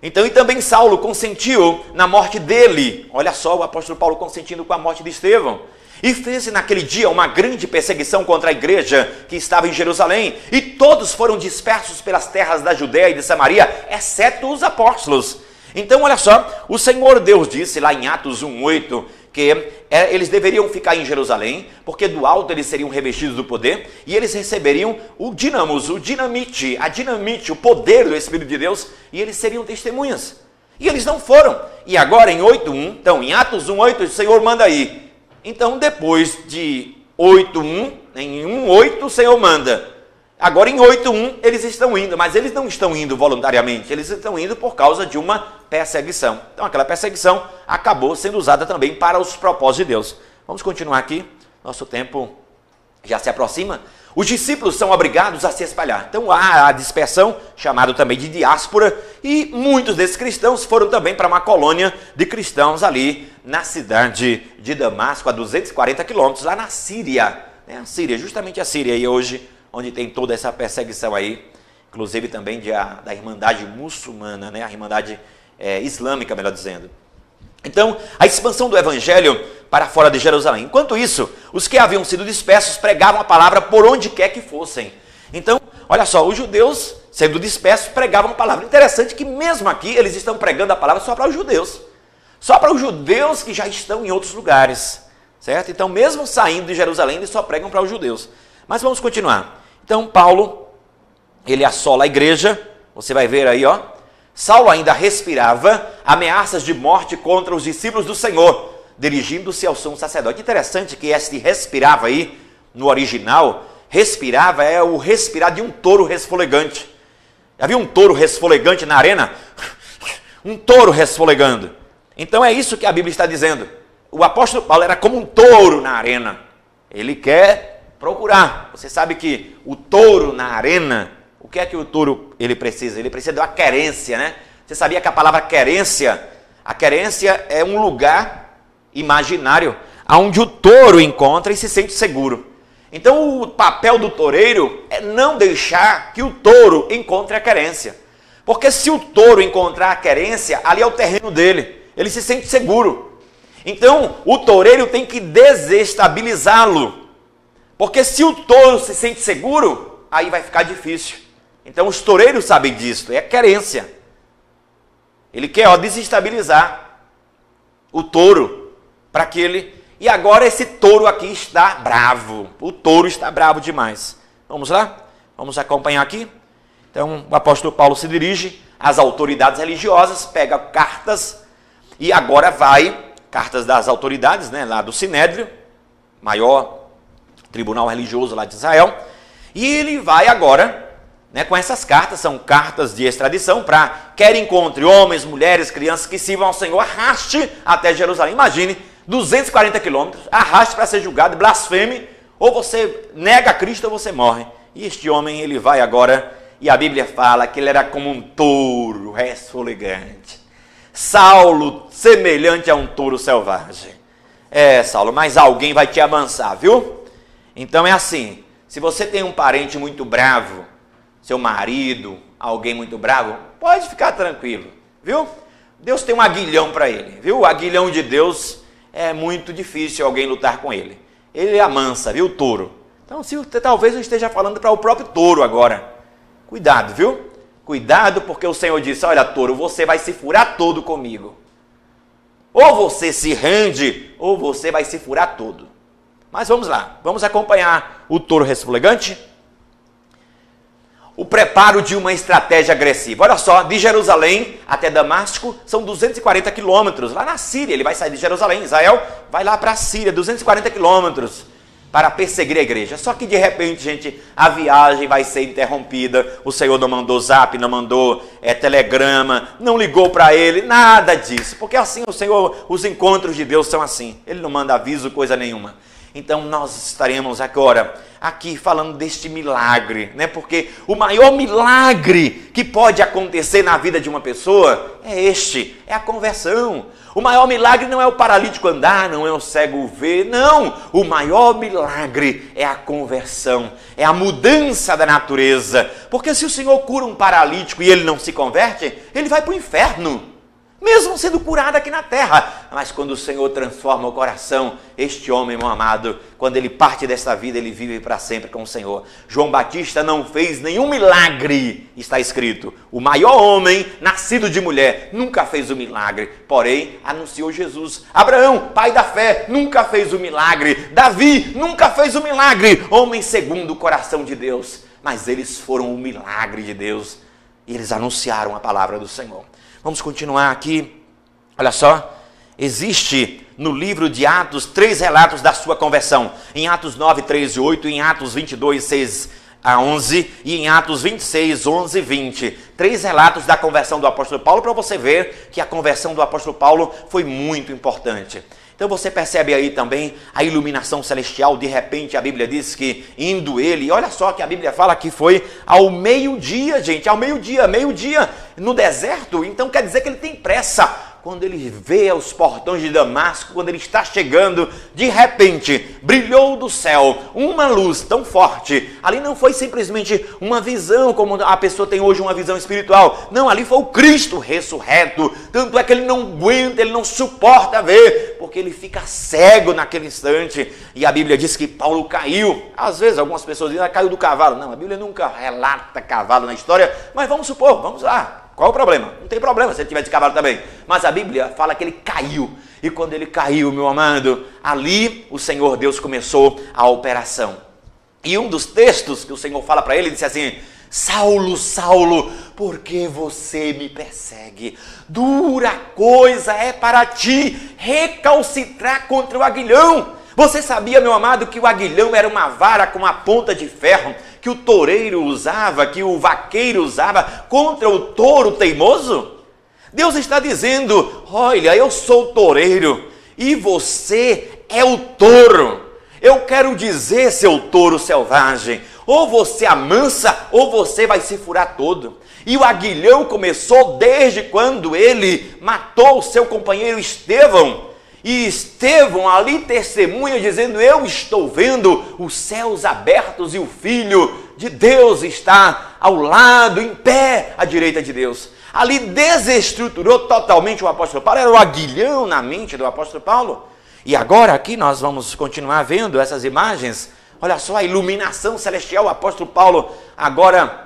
Então, e também Saulo consentiu na morte dele. Olha só, o apóstolo Paulo consentindo com a morte de Estevão. E fez naquele dia uma grande perseguição contra a igreja que estava em Jerusalém. E todos foram dispersos pelas terras da Judéia e de Samaria, exceto os apóstolos. Então, olha só, o Senhor Deus disse lá em Atos 1:8, porque eles deveriam ficar em Jerusalém, porque do alto eles seriam revestidos do poder, e eles receberiam o dinamite, o poder do Espírito de Deus, e eles seriam testemunhas. E eles não foram. E agora em 8:1, então em Atos 1:8, o Senhor manda ir. Então depois de 8:1, em 1:8 o Senhor manda. Agora em 8:1 eles estão indo, mas eles não estão indo voluntariamente, eles estão indo por causa de uma perseguição. Então aquela perseguição acabou sendo usada também para os propósitos de Deus. Vamos continuar aqui, nosso tempo já se aproxima. Os discípulos são obrigados a se espalhar. Então há a dispersão, chamado também de diáspora, e muitos desses cristãos foram também para uma colônia de cristãos ali na cidade de Damasco, a 240 quilômetros, lá na Síria. A Síria, justamente a Síria aí hoje, onde tem toda essa perseguição aí, inclusive também da Irmandade muçulmana, a Irmandade islâmica, melhor dizendo. Então, a expansão do evangelho para fora de Jerusalém. Enquanto isso, os que haviam sido dispersos pregavam a palavra por onde quer que fossem. Então, olha só, os judeus, sendo dispersos, pregavam a palavra. Interessante que mesmo aqui eles estão pregando a palavra só para os judeus. Só para os judeus que já estão em outros lugares, certo? Então, mesmo saindo de Jerusalém, eles só pregam para os judeus. Mas vamos continuar. Então, Paulo, ele assola a igreja, você vai ver aí, ó. Saulo ainda respirava ameaças de morte contra os discípulos do Senhor, dirigindo-se ao sumo sacerdote. Interessante que este respirava aí, no original, respirava é o respirar de um touro resfolegante. Já viu um touro resfolegante na arena? Um touro resfolegando. Então é isso que a Bíblia está dizendo. O apóstolo Paulo era como um touro na arena. Ele quer procurar. Você sabe que o touro na arena, o que é que o touro ele precisa? Ele precisa de uma querência, né? Você sabia que a palavra querência, a querência é um lugar imaginário onde o touro encontra e se sente seguro. Então o papel do toureiro é não deixar que o touro encontre a querência. Porque se o touro encontrar a querência, ali é o terreno dele, ele se sente seguro. Então o toureiro tem que desestabilizá-lo. Porque se o touro se sente seguro, aí vai ficar difícil. Então os toureiros sabem disso, é querência. Ele quer desestabilizar o touro para que ele... E agora esse touro aqui está bravo. O touro está bravo demais. Vamos lá? Vamos acompanhar aqui? Então o apóstolo Paulo se dirige às autoridades religiosas, pega cartas e agora vai, cartas das autoridades, lá do Sinédrio, maior tribunal religioso lá de Israel, e ele vai agora... com essas cartas, são cartas de extradição para quer encontre homens, mulheres, crianças que sirvam ao Senhor, arraste até Jerusalém. Imagine, 240 quilômetros, arraste para ser julgado, blasfeme, ou você nega a Cristo ou você morre. E este homem, ele vai agora, e a Bíblia fala que ele era como um touro resfolegante. Saulo, semelhante a um touro selvagem. Saulo, mas alguém vai te amansar, viu? Então é assim, se você tem um parente muito bravo, seu marido, alguém muito bravo, pode ficar tranquilo, viu? Deus tem um aguilhão para ele, viu? O aguilhão de Deus é muito difícil alguém lutar com ele. Ele amansa, viu, touro? Então, talvez eu esteja falando para o próprio touro agora. Cuidado, viu? Cuidado, porque o Senhor disse, olha, touro, você vai se furar todo comigo. Ou você se rende, ou você vai se furar todo. Mas vamos lá, vamos acompanhar o touro resfolegante. O preparo de uma estratégia agressiva. Olha só, de Jerusalém até Damasco são 240 quilômetros. Lá na Síria, ele vai sair de Jerusalém, Israel, vai lá para a Síria, 240 quilômetros, para perseguir a igreja. Só que de repente, gente, a viagem vai ser interrompida. O Senhor não mandou zap, não mandou telegrama, não ligou para ele, nada disso. Porque assim o Senhor, os encontros de Deus são assim. Ele não manda aviso, coisa nenhuma. Então nós estaremos agora aqui falando deste milagre, porque o maior milagre que pode acontecer na vida de uma pessoa é a conversão. O maior milagre não é o paralítico andar, não é o cego ver, não. O maior milagre é a conversão, é a mudança da natureza. Porque se o Senhor cura um paralítico e ele não se converte, ele vai para o inferno. mesmo sendo curado aqui na terra. Mas quando o Senhor transforma o coração, este homem, meu amado, quando ele parte desta vida, ele vive para sempre com o Senhor. João Batista não fez nenhum milagre, está escrito. O maior homem, nascido de mulher, nunca fez o milagre, porém, anunciou Jesus. Abraão, pai da fé, nunca fez o milagre. Davi, nunca fez o milagre. Homem segundo o coração de Deus. Mas eles foram o milagre de Deus. E eles anunciaram a palavra do Senhor. Vamos continuar aqui. Olha só. Existe no livro de Atos 3 relatos da sua conversão. Em Atos 9, 3 e 8, em Atos 22, 6 a 11 e em Atos 26, 11 e 20. 3 relatos da conversão do apóstolo Paulo para você ver que a conversão do apóstolo Paulo foi muito importante. Então você percebe aí também a iluminação celestial. De repente a Bíblia diz que indo ele, olha só que a Bíblia fala que foi ao meio-dia, gente, ao meio-dia no deserto. Então quer dizer que ele tem pressa. Quando ele vê os portões de Damasco, quando ele está chegando, de repente, brilhou do céu uma luz tão forte. Ali não foi simplesmente uma visão, como a pessoa tem hoje uma visão espiritual. Não, ali foi o Cristo ressurreto. Tanto é que ele não aguenta, ele não suporta ver, porque ele fica cego naquele instante. E a Bíblia diz que Paulo caiu. Às vezes algumas pessoas dizem, caiu do cavalo. Não, a Bíblia nunca relata cavalo na história, mas vamos supor, vamos lá. Qual o problema? Não tem problema se ele tiver de cavalo também. Mas a Bíblia fala que ele caiu. E quando ele caiu, meu amado, ali o Senhor Deus começou a operação. E um dos textos que o Senhor fala para ele, disse assim: Saulo, Saulo, por que você me persegue? Dura coisa é para ti recalcitrar contra o aguilhão. Você sabia, meu amado, que o aguilhão era uma vara com uma ponta de ferro que o toureiro usava, que o vaqueiro usava contra o touro teimoso? Deus está dizendo, olha, eu sou o toureiro e você é o touro. Eu quero dizer, seu touro selvagem, ou você amansa ou você vai se furar todo. E o aguilhão começou desde quando ele matou o seu companheiro Estevão. E Estevão ali testemunha dizendo, eu estou vendo os céus abertos e o Filho de Deus está ao lado, em pé, à direita de Deus. Ali desestruturou totalmente o apóstolo Paulo, era o aguilhão na mente do apóstolo Paulo. E agora aqui nós vamos continuar vendo essas imagens. Olha só a iluminação celestial, o apóstolo Paulo agora...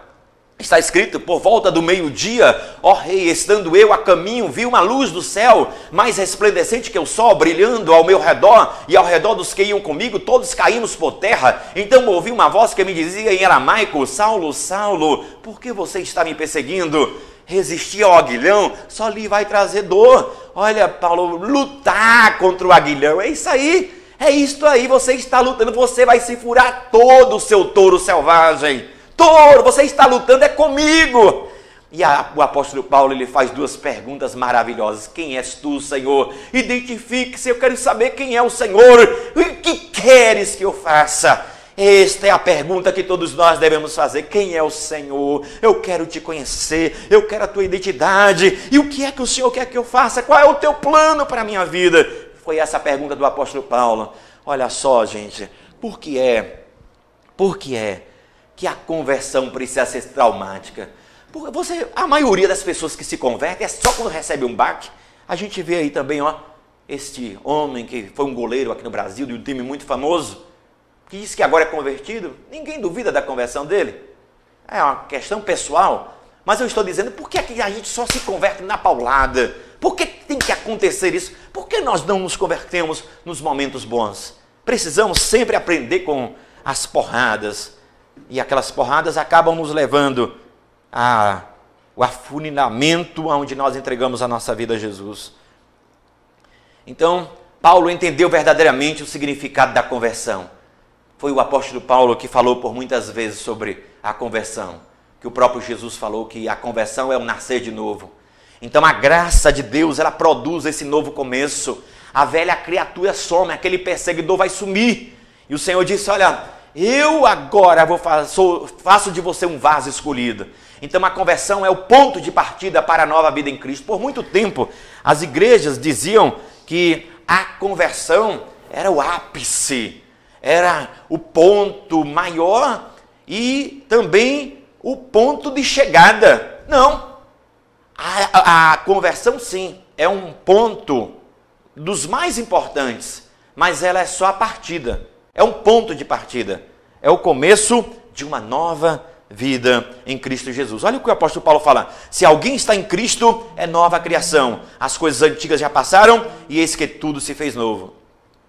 Está escrito, por volta do meio-dia, ó rei, estando eu a caminho, vi uma luz do céu, mais resplandecente que o sol, brilhando ao meu redor, e ao redor dos que iam comigo, todos caímos por terra. Então ouvi uma voz que me dizia em aramaico, Saulo, Saulo, por que você está me perseguindo? Resistir ao aguilhão só lhe vai trazer dor. Olha, Paulo, lutar contra o aguilhão, é isso aí. É isto aí, você está lutando, você vai se furar todo o seu touro selvagem. Touro, você está lutando é comigo. E o apóstolo Paulo, ele faz 2 perguntas maravilhosas. Quem és tu, Senhor? Identifique-se, eu quero saber quem é o Senhor. O que queres que eu faça? Esta é a pergunta que todos nós devemos fazer. Quem é o Senhor? Eu quero te conhecer, eu quero a tua identidade. E o que é que o Senhor quer que eu faça? Qual é o teu plano para a minha vida? Foi essa a pergunta do apóstolo Paulo. Olha só, gente, por que é que a conversão precisa ser traumática? Porque a maioria das pessoas que se convertem é só quando recebe um baque. A gente vê aí também, ó, este homem que foi um goleiro aqui no Brasil, de um time muito famoso, que diz que agora é convertido. Ninguém duvida da conversão dele. É uma questão pessoal. Mas eu estou dizendo, por que a gente só se converte na paulada? Por que tem que acontecer isso? Por que nós não nos convertemos nos momentos bons? Precisamos sempre aprender com as porradas. E aquelas porradas acabam nos levando ao afunilamento onde nós entregamos a nossa vida a Jesus. Então, Paulo entendeu verdadeiramente o significado da conversão. Foi o apóstolo Paulo que falou por muitas vezes sobre a conversão. Que o próprio Jesus falou que a conversão é um nascer de novo. Então a graça de Deus, ela produz esse novo começo. A velha criatura some, aquele perseguidor vai sumir. E o Senhor disse, olha, eu agora faço de você um vaso escolhido. Então a conversão é o ponto de partida para a nova vida em Cristo. Por muito tempo, as igrejas diziam que a conversão era o ápice, era o ponto maior e também o ponto de chegada. Não. A conversão, sim, é um ponto dos mais importantes, mas ela é só a partida. É um ponto de partida. É o começo de uma nova vida em Cristo Jesus. Olha o que o apóstolo Paulo fala. Se alguém está em Cristo, é nova criação. As coisas antigas já passaram e eis que tudo se fez novo.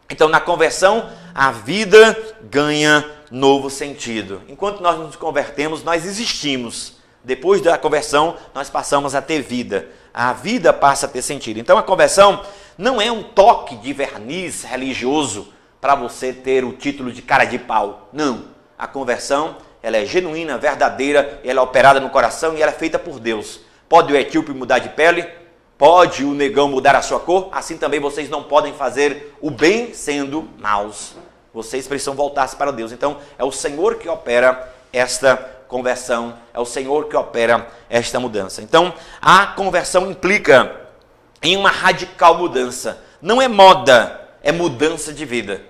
Então, na conversão, a vida ganha novo sentido. Enquanto nós nos convertemos, nós existimos. Depois da conversão, nós passamos a ter vida. A vida passa a ter sentido. Então, a conversão não é um toque de verniz religioso para você ter o título de cara de pau. Não. A conversão, ela é genuína, verdadeira, ela é operada no coração e ela é feita por Deus. Pode o etíope mudar de pele? Pode o negão mudar a sua cor? Assim também vocês não podem fazer o bem sendo maus. Vocês precisam voltar-se para Deus. Então, é o Senhor que opera esta conversão, é o Senhor que opera esta mudança. Então, a conversão implica em uma radical mudança. Não é moda, é mudança de vida.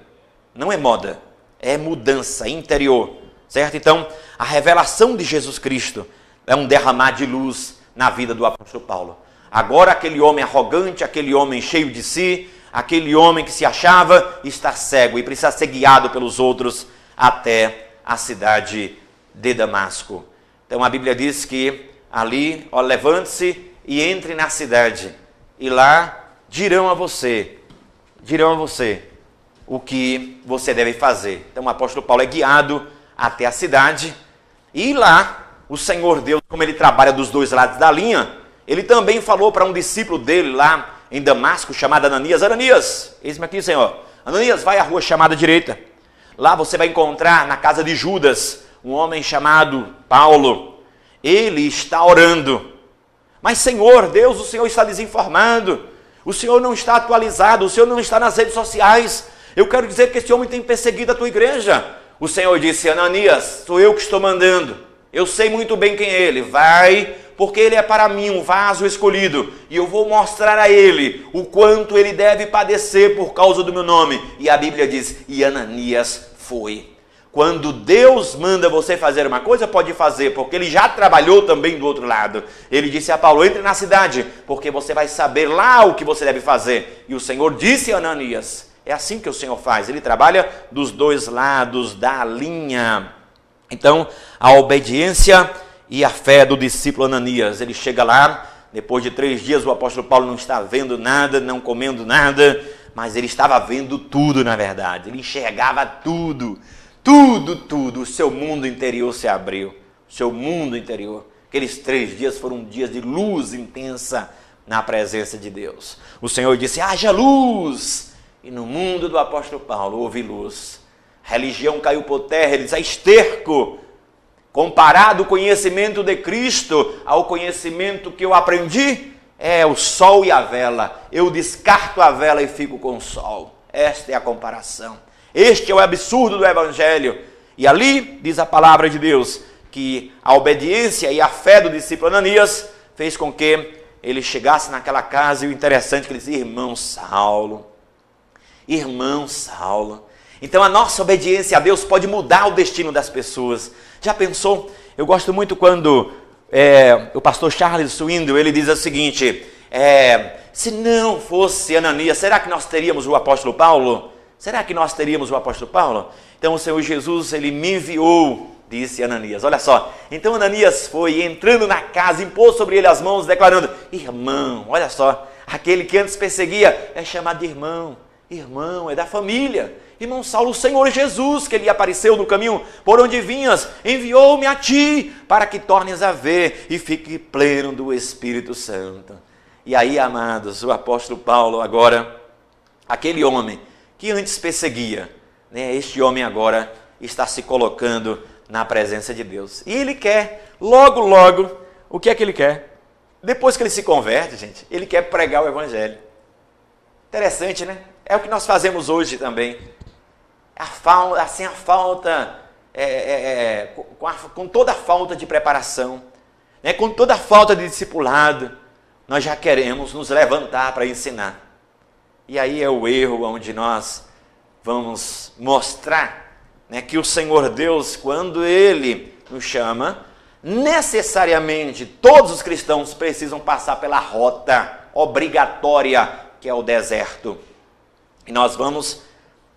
Não é moda, é mudança interior, certo? Então, a revelação de Jesus Cristo é um derramar de luz na vida do apóstolo Paulo. Agora aquele homem arrogante, aquele homem cheio de si, aquele homem que se achava, está cego e precisa ser guiado pelos outros até a cidade de Damasco. Então a Bíblia diz que ali, levante-se e entre na cidade, e lá dirão a você o que você deve fazer. Então o apóstolo Paulo é guiado até a cidade, e lá o Senhor Deus, como ele trabalha dos dois lados da linha, ele também falou para um discípulo dele lá em Damasco, chamado Ananias: Ananias, eis-me aqui, Senhor. Ananias, vai à rua chamada direita. Lá você vai encontrar na casa de Judas um homem chamado Paulo. Ele está orando. Mas, Senhor, Deus, o Senhor está desinformado. O Senhor não está atualizado. O Senhor não está nas redes sociais. Eu quero dizer que esse homem tem perseguido a tua igreja. O Senhor disse: Ananias, sou eu que estou mandando. Eu sei muito bem quem é ele. Vai, porque ele é para mim um vaso escolhido. E eu vou mostrar a ele o quanto ele deve padecer por causa do meu nome. E a Bíblia diz: e Ananias foi. Quando Deus manda você fazer uma coisa, pode fazer, porque ele já trabalhou também do outro lado. Ele disse a Paulo: entre na cidade, porque você vai saber lá o que você deve fazer. E o Senhor disse a Ananias: é assim que o Senhor faz. Ele trabalha dos dois lados da linha. Então, a obediência e a fé do discípulo Ananias. Ele chega lá, depois de 3 dias o apóstolo Paulo não está vendo nada, não comendo nada, mas ele estava vendo tudo, na verdade. Ele enxergava tudo. Tudo, o seu mundo interior se abriu, o seu mundo interior. Aqueles 3 dias foram dias de luz intensa na presença de Deus. O Senhor disse: haja luz, e no mundo do apóstolo Paulo houve luz. A religião caiu por terra, ele diz: é esterco, comparado o conhecimento de Cristo ao conhecimento que eu aprendi, é o sol e a vela. Eu descarto a vela e fico com o sol. Esta é a comparação. Este é o absurdo do Evangelho. E ali diz a palavra de Deus que a obediência e a fé do discípulo Ananias fez com que ele chegasse naquela casa. E o interessante é que ele dizia: irmão Saulo. Então a nossa obediência a Deus pode mudar o destino das pessoas. Já pensou? Eu gosto muito quando o pastor Charles Swindoll, ele diz o seguinte: se não fosse Ananias, será que nós teríamos o apóstolo Paulo? Será que nós teríamos o apóstolo Paulo? Então o Senhor Jesus, ele me enviou, disse Ananias. Olha só, então Ananias foi entrando na casa, impôs sobre ele as mãos, declarando: irmão, olha só, aquele que antes perseguia é chamado de irmão. Irmão, é da família. Irmão Saulo, o Senhor Jesus, que lhe apareceu no caminho por onde vinhas, enviou-me a ti, para que tornes a ver e fique pleno do Espírito Santo. E aí, amados, o apóstolo Paulo agora, aquele homem que antes perseguia, né, este homem agora está se colocando na presença de Deus. E ele quer, logo, o que é que ele quer? Depois que ele se converte, gente, ele quer pregar o Evangelho. Interessante, né? É o que nós fazemos hoje também. Com toda a falta de preparação, né, com toda a falta de discipulado, nós já queremos nos levantar para ensinar. E aí é o erro onde nós vamos mostrar, né, que o Senhor Deus, quando Ele nos chama, necessariamente todos os cristãos precisam passar pela rota obrigatória que é o deserto. E nós vamos,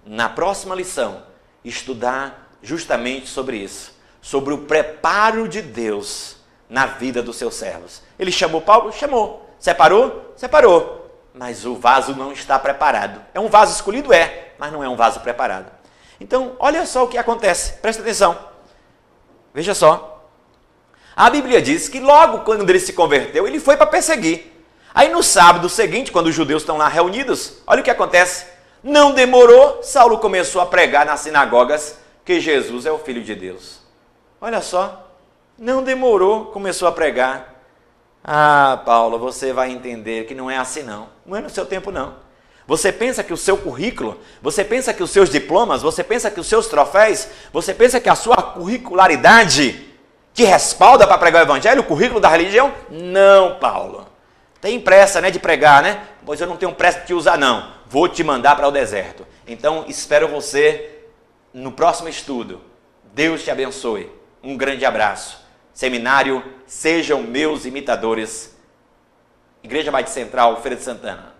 na próxima lição, estudar justamente sobre isso, sobre o preparo de Deus na vida dos seus servos. Ele chamou Paulo? Chamou. Separou? Separou. Mas o vaso não está preparado. É um vaso escolhido? É, mas não é um vaso preparado. Então, olha só o que acontece. Presta atenção. Veja só. A Bíblia diz que logo quando ele se converteu, ele foi para perseguir. Aí no sábado seguinte, quando os judeus estão lá reunidos, olha o que acontece. Não demorou, Saulo começou a pregar nas sinagogas que Jesus é o Filho de Deus. Olha só, não demorou, começou a pregar. Ah, Paulo, você vai entender que não é assim não. Não é no seu tempo não. Você pensa que o seu currículo, você pensa que os seus diplomas, você pensa que os seus troféus, você pensa que a sua curricularidade te respalda para pregar o evangelho, o currículo da religião? Não, Paulo. Tem pressa, né, de pregar, né? Pois eu não tenho pressa de te usar, não. Vou te mandar para o deserto. Então, espero você no próximo estudo. Deus te abençoe. Um grande abraço. Seminário, sejam meus imitadores. Igreja Bairro Central, Feira de Santana.